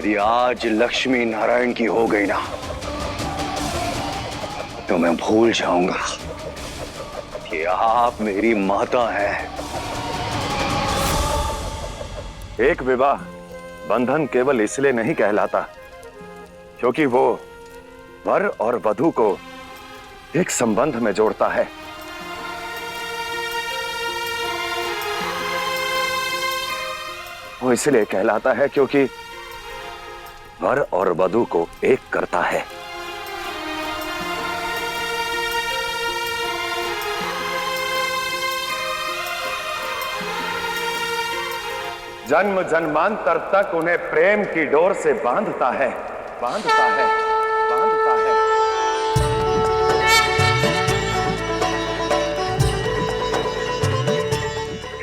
यदि आज लक्ष्मी नारायण की हो गई ना तो मैं भूल जाऊंगा कि आप मेरी माता हैं। एक विवाह बंधन केवल इसलिए नहीं कहलाता क्योंकि वो वर और वधू को एक संबंध में जोड़ता है। वो इसलिए कहलाता है क्योंकि वर और वधू को एक करता है। जन्म जन्मांतर तक उन्हें प्रेम की डोर से बांधता है, बांधता है, बांधता है।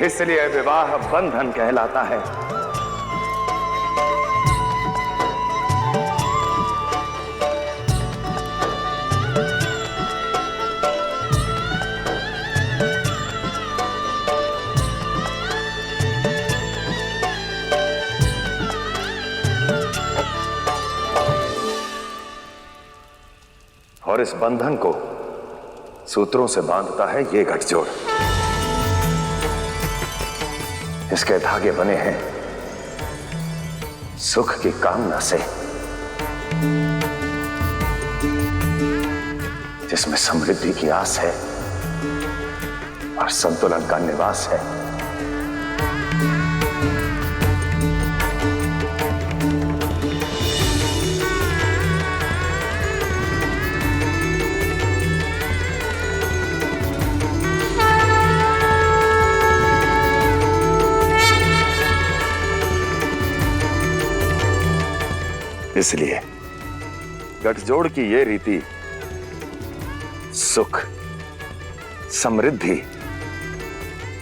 इसलिए विवाह बंधन कहलाता है। और इस बंधन को सूत्रों से बांधता है ये गठजोड़। इसके धागे बने हैं सुख की कामना से, जिसमें समृद्धि की आस है और संतुलन का निवास है। इसलिए गठजोड़ की ये रीति सुख, समृद्धि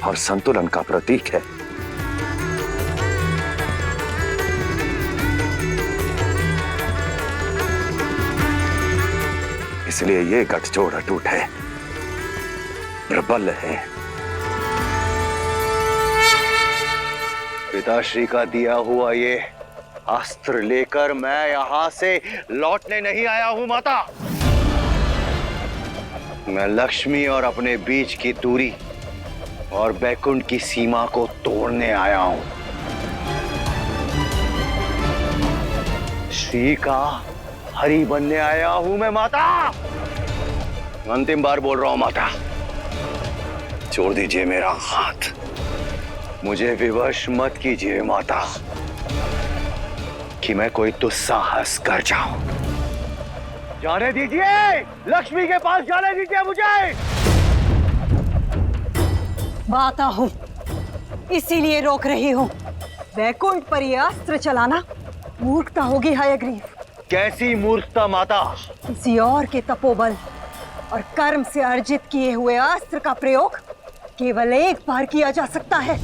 और संतुलन का प्रतीक है। इसलिए ये गठजोड़ अटूट है, प्रबल है। पिताश्री का दिया हुआ ये अस्त्र लेकर मैं यहां से लौटने नहीं आया हूं माता। मैं लक्ष्मी और अपने बीच की दूरी और बैकुंठ की सीमा को तोड़ने आया हूं। श्री का हरि बनने आया हूं मैं माता। अंतिम बार बोल रहा हूं माता, छोड़ दीजिए मेरा हाथ, मुझे विवश मत कीजिए माता कि मैं कोई दुस्साहस कर जाऊं। जाने दीजिए, लक्ष्मी के पास जाने दीजिए मुझे। माता हूं, इसीलिए रोक रही हूं। वैकुंठ पर यह अस्त्र चलाना मूर्खता होगी हयग्रीव। कैसी मूर्खता माता? किसी और के तपोबल और कर्म से अर्जित किए हुए अस्त्र का प्रयोग केवल एक बार किया जा सकता है।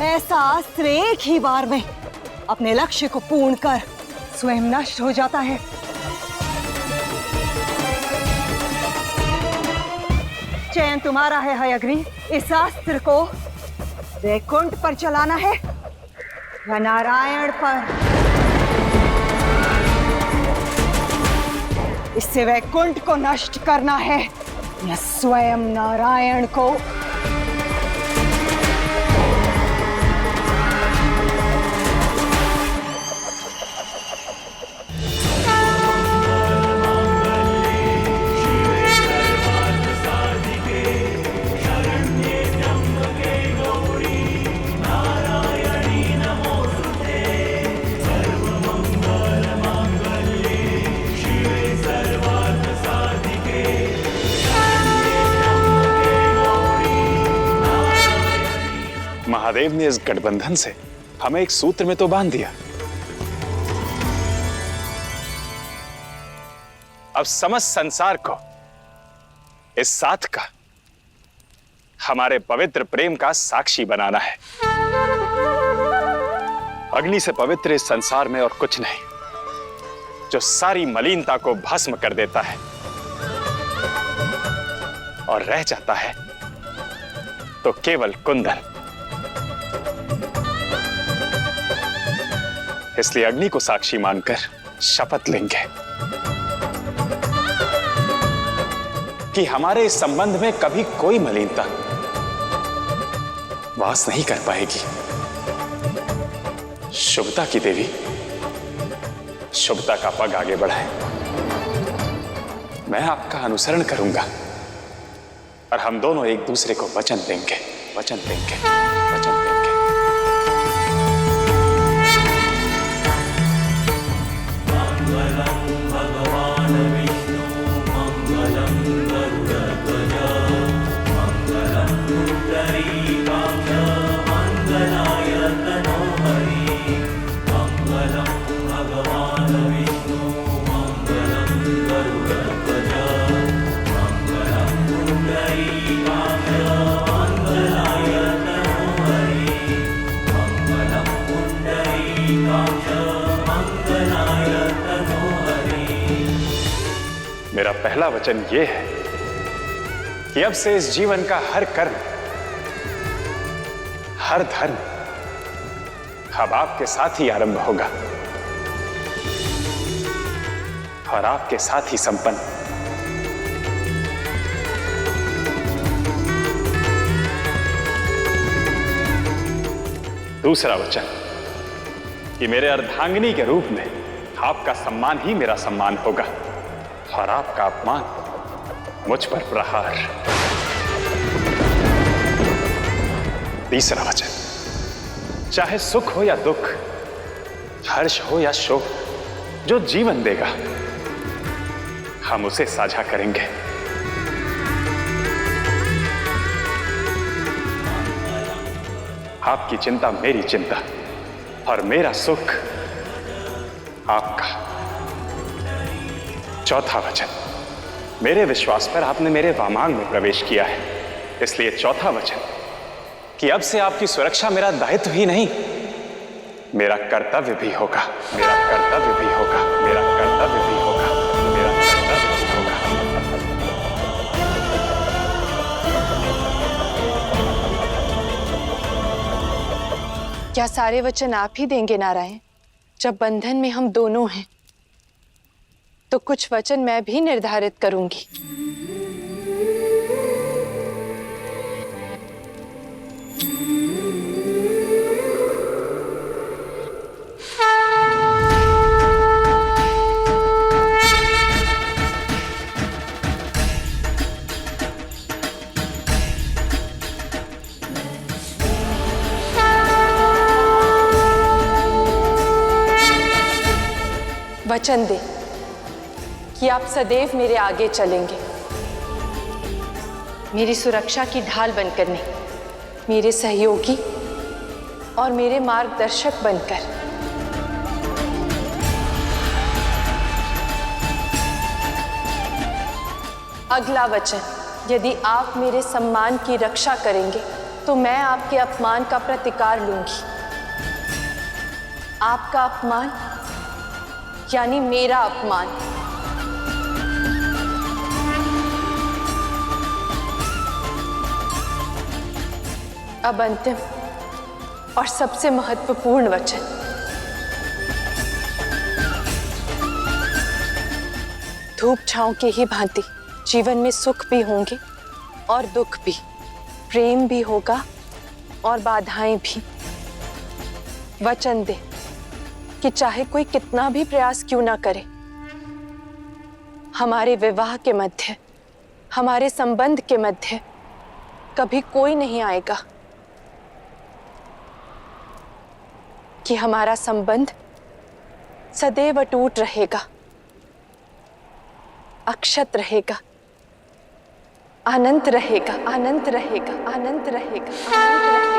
ऐसा अस्त्र एक ही बार में अपने लक्ष्य को पूर्ण कर स्वयं नष्ट हो जाता है। चयन तुम्हारा है हयग्रीव। इस अस्त्र को वैकुंठ पर चलाना है या नारायण पर। इससे वैकुंठ को नष्ट करना है या स्वयं नारायण को। महादेव ने इस गठबंधन से हमें एक सूत्र में तो बांध दिया। अब समस्त संसार को इस साथ का हमारे पवित्र प्रेम का साक्षी बनाना है। अग्नि से पवित्र इस संसार में और कुछ नहीं, जो सारी मलिनता को भस्म कर देता है और रह जाता है तो केवल कुंदन। इसलिए अग्नि को साक्षी मानकर शपथ लेंगे कि हमारे इस संबंध में कभी कोई मलिनता वास नहीं कर पाएगी। शुभता की देवी शुभता का पग आगे बढ़ाए। मैं आपका अनुसरण करूंगा और हम दोनों एक दूसरे को वचन देंगे, वचन देंगे, वचन देंगे। भगवान विष्णु मंगलम गरुड़ध्वज मंगलम पुंडरीकाक्ष मंगलाय तनोहरि मंगलम भगवान विष्णु मंगलम गरुड़ध्वज मंगलम पुंडरीकाक्ष मंगलाय तनोहरि मंगलम पुंडरीकाक्ष मंगलाय तनोहरि। मेरा पहला वचन यह है कि अब से इस जीवन का हर कर्म, हर धर्म अब आपके साथ ही आरंभ होगा और आपके साथ ही संपन्न। दूसरा वचन कि मेरे अर्धांगिनी के रूप में आपका सम्मान ही मेरा सम्मान होगा और आपका अपमान मुझ पर प्रहार। तीसरा वचन, चाहे सुख हो या दुख, हर्ष हो या शोक, जो जीवन देगा हम उसे साझा करेंगे। आपकी चिंता मेरी चिंता और मेरा सुख आपका। चौथा वचन, मेरे विश्वास पर आपने मेरे वामांग में प्रवेश किया है, इसलिए चौथा वचन कि अब से आपकी सुरक्षा मेरा दायित्व ही नहीं, मेरा कर्तव्य भी होगा, मेरा कर्तव्य भी होगा, मेरा कर्तव्य भी होगा, मेरा कर्तव्य भी होगा। क्या सारे वचन आप ही देंगे नारायण? जब बंधन में हम दोनों हैं तो कुछ वचन मैं भी निर्धारित करूंगी। वचन दे कि आप सदैव मेरे आगे चलेंगे, मेरी सुरक्षा की ढाल बनकर नहीं, मेरे सहयोगी और मेरे मार्गदर्शक बनकर। अगला वचन, यदि आप मेरे सम्मान की रक्षा करेंगे तो मैं आपके अपमान का प्रतिकार लूंगी। आपका अपमान यानी मेरा अपमान। अब अंतिम और सबसे महत्वपूर्ण वचन, धूप छांव के ही भांति जीवन में सुख भी होंगे और दुख भी, प्रेम भी होगा और बाधाएं भी। वचन दे कि चाहे कोई कितना भी प्रयास क्यों ना करे, हमारे विवाह के मध्य, हमारे संबंध के मध्य कभी कोई नहीं आएगा कि हमारा संबंध सदैव अटूट रहेगा, अक्षत रहेगा, अनंत रहेगा, अनंत रहेगा, अनंत रहेगा, अनंत रहेगा।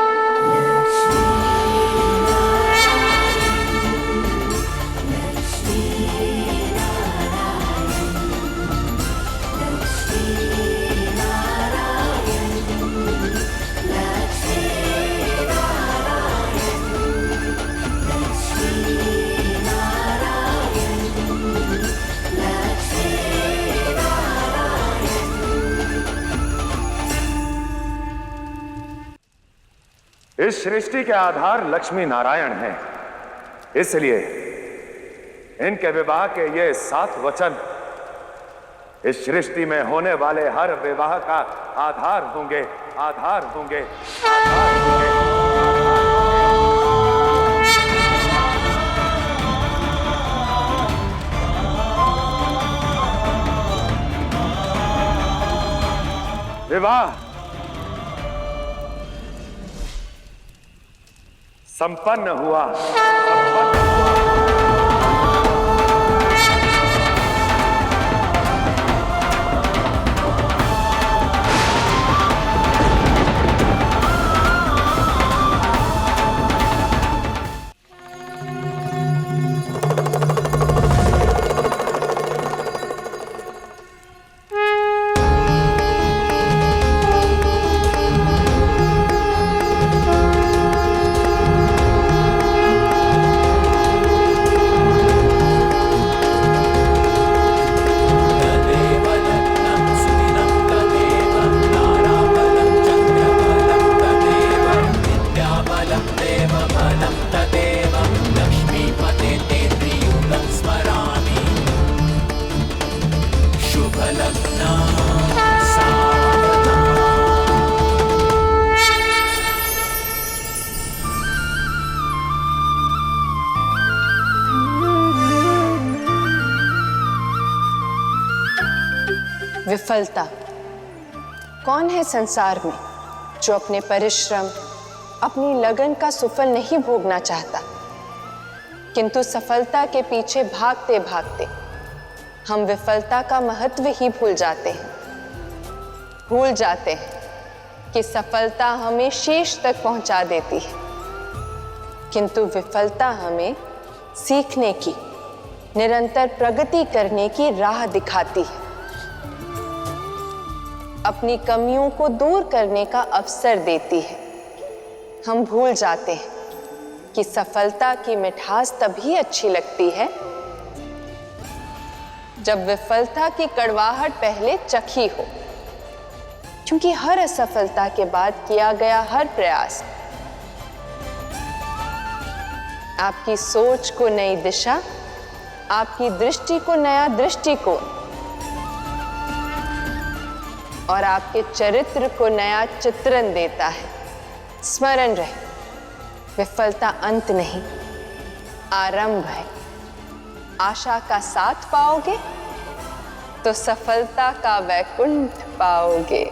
इस सृष्टि के आधार लक्ष्मी नारायण हैं इसलिए इनके विवाह के ये 7 वचन इस सृष्टि में होने वाले हर विवाह का आधार होंगे, आधार होंगे, आधार होंगे। विवाह संपन्न हुआ, संपन्न हुआ। विफलता। कौन है संसार में जो अपने परिश्रम, अपनी लगन का सुफल नहीं भोगना चाहता, किंतु सफलता के पीछे भागते भागते हम विफलता का महत्व ही भूल जाते हैं। भूल जाते हैं कि सफलता हमें शीर्ष तक पहुंचा देती है, किंतु विफलता हमें सीखने की, निरंतर प्रगति करने की राह दिखाती है, अपनी कमियों को दूर करने का अवसर देती है। हम भूल जाते हैं कि सफलता की मिठास तभी अच्छी लगती है जब विफलता की कड़वाहट पहले चखी हो, क्योंकि हर असफलता के बाद किया गया हर प्रयास आपकी सोच को नई दिशा, आपकी दृष्टि को नया दृष्टिकोण और आपके चरित्र को नया चित्रण देता है। स्मरण रहे, विफलता अंत नहीं, आरंभ है। आशा का साथ पाओगे तो सफलता का वैकुंठ पाओगे।